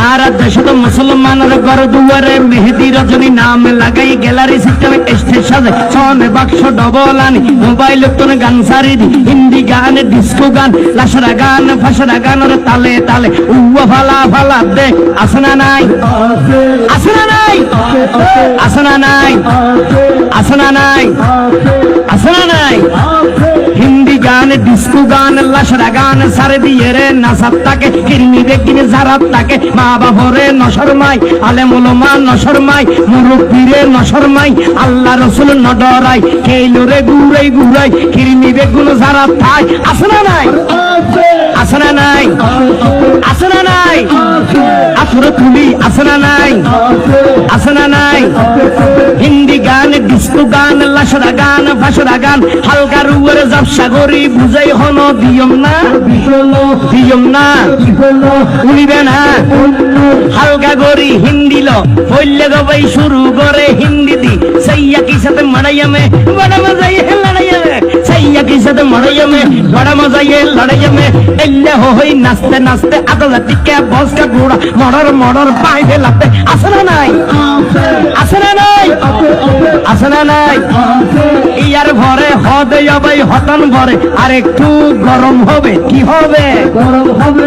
আর দেশত মুসলমানের ঘর দুয়ারে মেহেদি রজনী নাম লাগাই গ্যালারি সিস্টেমে স্টেজ সাজে সনে বাক্স ডবল আনি মোবাইল তোর গান সারি দি হিন্দি গান ডিস্কো গান লাশরা গান ফাশরা গানের তালে তালে উয়া ফালা ফালা দে আসনা নাই আসনা নাই আসনা নাই আসনা নাই আসনা নাই হিন্দি গান ডিস্কো গান লাশরা গান সারে দিয়ে রে নাসাত্তাকে কিরমি বেগিনে জারাত্তাকে মা বাবরে নশরমাই আলেম উলামা নশরমাই মুরব্বিরে নশরমাই আল্লাহ রাসূল নডরাই কেইলরে গুরাই গুরাই কিরমি বেগুন জারাত্তাই আসনা নাই আসনা নাই আসনা নাই আসরে তুলি আসনা নাই আসনা নাই হিন্দি গান ডিস্কো গান লাশরা গান ফাশরা গান হালকা রুয়ের জাবসা গরি বুঝাই হন দিয়ম না উনিবে না হালকা গরি হিন্দি লো হইলে গবাই শুরু করে হিন্দি দি সাইয়া কি সাথে মারাইয়ামে বড় মজাই লড়াইয়ামে সাইয়া কি সাথে মারাইয়ামে বড় মজাই লড়াইয়ামে এল্লে হই নাচতে নাচতে আদলা টিকে বসকা ঘোড়া মড়র মড়র পাই ফেলাতে আসনা নাই আসনা নাই আসনা নাই ইয়ার ভরে হদে যাবে হতন ভরে আর একটু গরম হবে কি হবে গরম হবে